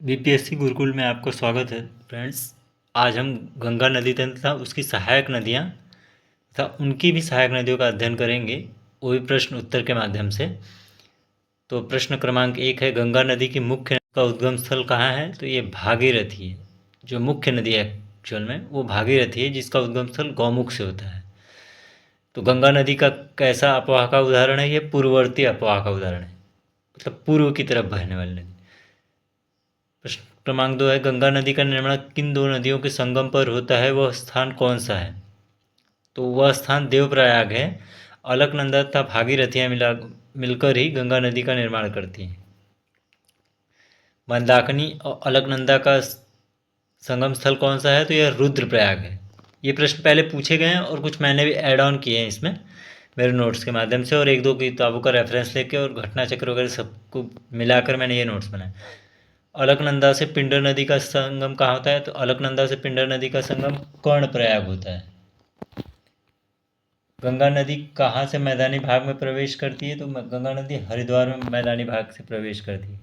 BPSC Gurukul में आपको स्वागत है फ्रेंड्स। आज हम गंगा नदी तथा उसकी सहायक नदियाँ तथा उनकी भी सहायक नदियों का अध्ययन करेंगे, वो भी प्रश्न उत्तर के माध्यम से। तो प्रश्न क्रमांक 1 है, गंगा नदी की मुख्य का उद्गम स्थल कहाँ है? तो ये भागीरथी है। जो मुख्य नदी है एक्चुअल में वो भागीरथी है, जिसका उद्गम स्थल गौमुख से होता है। तो गंगा नदी का कैसा अपवाह का उदाहरण है? ये पूर्ववर्ती अपवाह का उदाहरण है, मतलब पूर्व की तरफ बहने वाली नदी। प्रश्न क्रमांक 2 है, गंगा नदी का निर्माण किन दो नदियों के संगम पर होता है, वह स्थान कौन सा है? तो वह स्थान देवप्रयाग है। अलकनंदा तथा भागीरथियाँ मिलकर ही गंगा नदी का निर्माण करती हैं। मंदाकिनी और अलकनंदा का संगम स्थल कौन सा है? तो यह रुद्रप्रयाग है। ये प्रश्न पहले पूछे गए हैं और कुछ मैंने भी ऐड ऑन किए हैं इसमें मेरे नोट्स के माध्यम से, और एक दो किताबों का रेफरेंस लेके और घटना चक्र वगैरह सबको मिलाकर मैंने ये नोट्स बनाए। अलकनंदा से पिंडर नदी का संगम कहाँ होता है? तो अलकनंदा से पिंडर नदी का संगम कर्णप्रयाग होता है। गंगा नदी कहाँ से मैदानी भाग में प्रवेश करती है? तो गंगा नदी हरिद्वार में मैदानी भाग से प्रवेश करती है।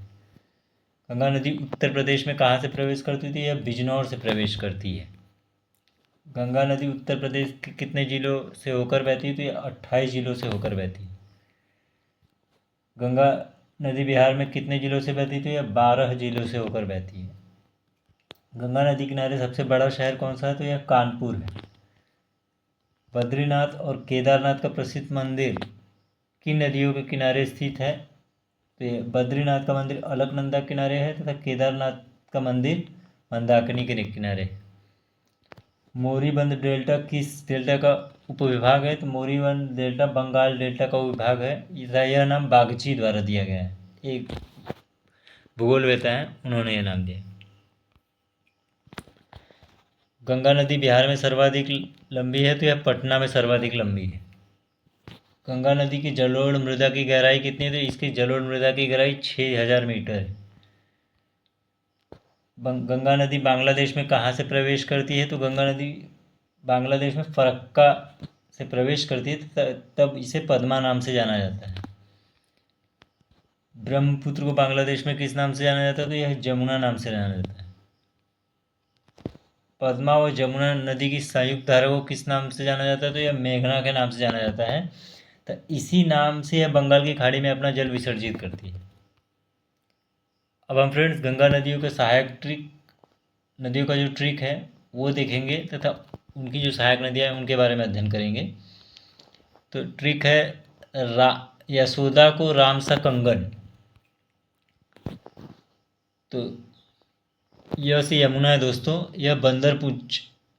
गंगा नदी उत्तर प्रदेश में कहाँ से प्रवेश करती थी? या बिजनौर से प्रवेश करती है। गंगा नदी उत्तर प्रदेश के कितने जिलों से होकर बहती है? तो ये 28 जिलों से होकर बहती है। गंगा नदी बिहार में कितने जिलों से बहती थी? या 12 जिलों से होकर बहती है। गंगा नदी किनारे सबसे बड़ा शहर कौन सा है? तो यह कानपुर है। बद्रीनाथ और केदारनाथ का प्रसिद्ध मंदिर किन नदियों के किनारे स्थित है? तो ये बद्रीनाथ का मंदिर अलकनंदा किनारे है तथा केदारनाथ का मंदिर मंदाकिनी के किनारे है। मोरीबंद डेल्टा किस डेल्टा का उपविभाग है? तो मोरीबंद डेल्टा बंगाल डेल्टा का उपविभाग है। यह नाम बागची द्वारा दिया गया है, एक भूगोलवेता है, उन्होंने यह नाम दिया। गंगा नदी बिहार में सर्वाधिक लंबी है, तो यह पटना में सर्वाधिक लंबी है। गंगा नदी की जलोढ़ मृदा की गहराई कितनी है? तो इसकी जलोढ़ मृदा की गहराई 6000 मीटर है। गंगा नदी बांग्लादेश में कहाँ से प्रवेश करती है? तो गंगा नदी बांग्लादेश में फरक्का से प्रवेश करती है, तब इसे पद्मा नाम से जाना जाता है। ब्रह्मपुत्र को बांग्लादेश में किस नाम से जाना जाता है? तो यह जमुना नाम से जाना जाता है। पद्मा और जमुना नदी की संयुक्त धारा को किस नाम से जाना जाता है? तो यह मेघना के नाम से जाना जाता है। तो इसी नाम से यह बंगाल की खाड़ी में अपना जल विसर्जित करती है। अब हम फ्रेंड्स गंगा नदियों के सहायक नदियों का जो ट्रिक है वो देखेंगे तथा उनकी जो सहायक नदियाँ हैं उनके बारे में अध्ययन करेंगे। तो ट्रिक है यशोदा को राम सा कंगन। तो यह से यमुना है दोस्तों, यह बंदरपुर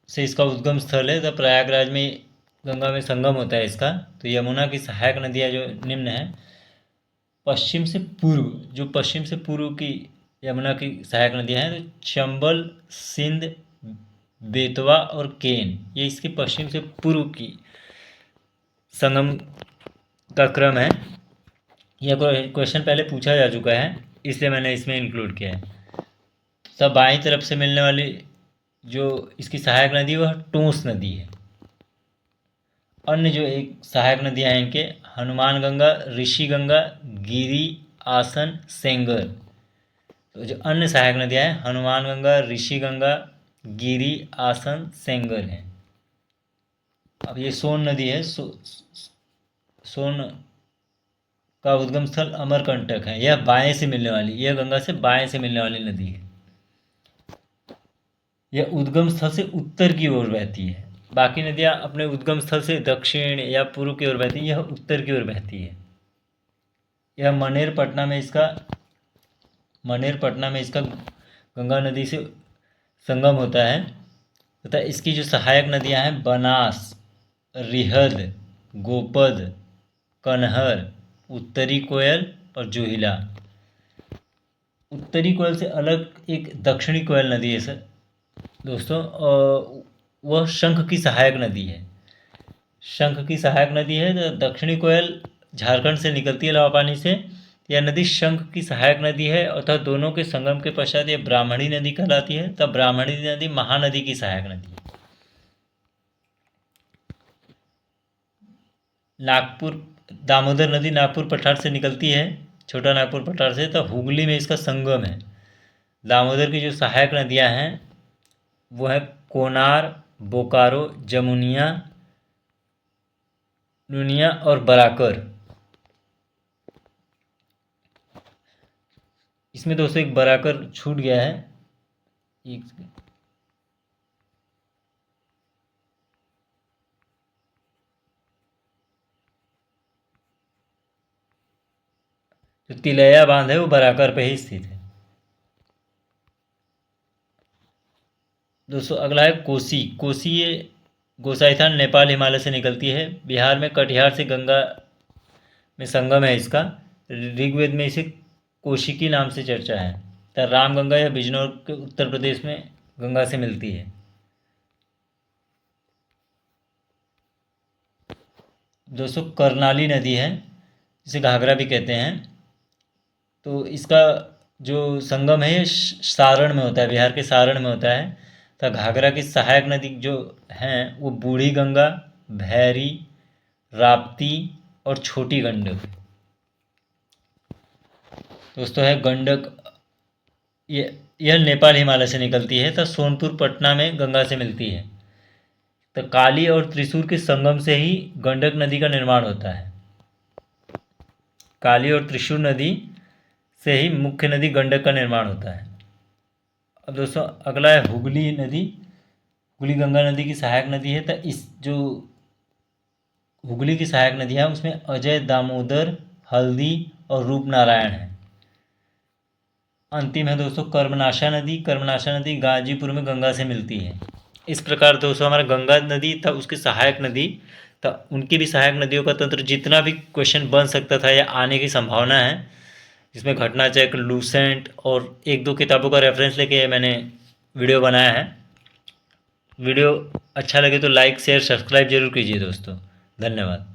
से इसका उद्गम स्थल है। तो प्रयागराज में गंगा में संगम होता है इसका। तो यमुना की सहायक नदियाँ जो निम्न है, पश्चिम से पूर्व, जो पश्चिम से पूर्व की यमुना की सहायक नदियाँ हैं, तो चंबल, सिंध, बेतवा और केन, ये इसके पश्चिम से पूर्व की संगम का क्रम है। यह क्वेश्चन पहले पूछा जा चुका है, इसलिए मैंने इसमें इंक्लूड किया है। तब बाईं तरफ से मिलने वाली जो इसकी सहायक नदी है वह टोंस नदी है। अन्य जो एक सहायक नदियाँ हैं इनके, हनुमान गंगा, ऋषि गंगा, गिरी, आसन, सेंगर। तो जो अन्य सहायक नदियाँ हैं, हनुमान गंगा, ऋषि गंगा, गिरी, आसन, सेंगर हैं। अब ये सोन नदी है। सोन का उद्गम स्थल अमरकंटक है। यह बाएं से मिलने वाली, यह गंगा से बाएं से मिलने वाली नदी है। यह उद्गम स्थल से उत्तर की ओर बहती है। बाकी नदियाँ अपने उद्गम स्थल से दक्षिण या पूर्व की ओर बहती है, यह उत्तर की ओर बहती है। यह मनेर पटना में इसका गंगा नदी से संगम होता है तथा इसकी जो सहायक नदियाँ हैं, बनास, रिहद, गोपद, कनहर, उत्तरी कोयल और जोहिला। उत्तरी कोयल से अलग एक दक्षिणी कोयल नदी है सर दोस्तों, वह शंख की सहायक नदी है। शंख की सहायक नदी है। तो दक्षिणी कोयल झारखंड से निकलती है लावापानी से। यह नदी शंख की सहायक नदी है, अर्थात दोनों के संगम के पश्चात यह ब्राह्मणी नदी कहलाती है। तब ब्राह्मणी नदी महानदी की सहायक नदी है। नागपुर दामोदर नदी नागपुर पठार से निकलती है, छोटा नागपुर पठार से। तो हुगली में इसका संगम है। दामोदर की जो सहायक नदियां हैं वो है कोनार, बोकारो, जमुनिया, नुनिया और बराकर। इसमें दोस्तों एक बराकर छूट गया है, एक जो तिलैया बांध है वो बराकर पे ही स्थित है। दोस्तों अगला है कोसी। कोसी ये गोसाइथान नेपाल हिमालय से निकलती है। बिहार में कटिहार से गंगा में संगम है इसका। ऋग्वेद में इसे कोशिकी नाम से चर्चा है। तो रामगंगा या बिजनौर के उत्तर प्रदेश में गंगा से मिलती है। दोस्तों करनाली नदी है, जिसे घाघरा भी कहते हैं। तो इसका जो संगम है ये सारण में होता है, बिहार के सारण में होता है। तो घाघरा की सहायक नदी जो हैं वो बूढ़ी गंगा, भैरी, राप्ती और छोटी गंडक। दोस्तों है गंडक, यह नेपाल हिमालय से निकलती है। तो सोनपुर पटना में गंगा से मिलती है। तो काली और त्रिशूर के संगम से ही गंडक नदी का निर्माण होता है। काली और त्रिशूर नदी से ही मुख्य नदी गंडक का निर्माण होता है। अब दोस्तों अगला है हुगली नदी। हुगली गंगा नदी की सहायक नदी है। तो इस जो हुगली की सहायक नदी है उसमें अजय, दामोदर, हल्दी और रूपनारायण है। अंतिम है दोस्तों कर्मनाशा नदी। कर्मनाशा नदी गाजीपुर में गंगा से मिलती है। इस प्रकार दोस्तों हमारा गंगा नदी था, उसकी सहायक नदी था, उनकी भी सहायक नदियों का तंत्र जितना भी क्वेश्चन बन सकता था या आने की संभावना है, इसमें घटना चक्र, लूसेंट और एक दो किताबों का रेफरेंस लेके मैंने वीडियो बनाया है। वीडियो अच्छा लगे तो लाइक, शेयर, सब्सक्राइब जरूर कीजिए दोस्तों। धन्यवाद।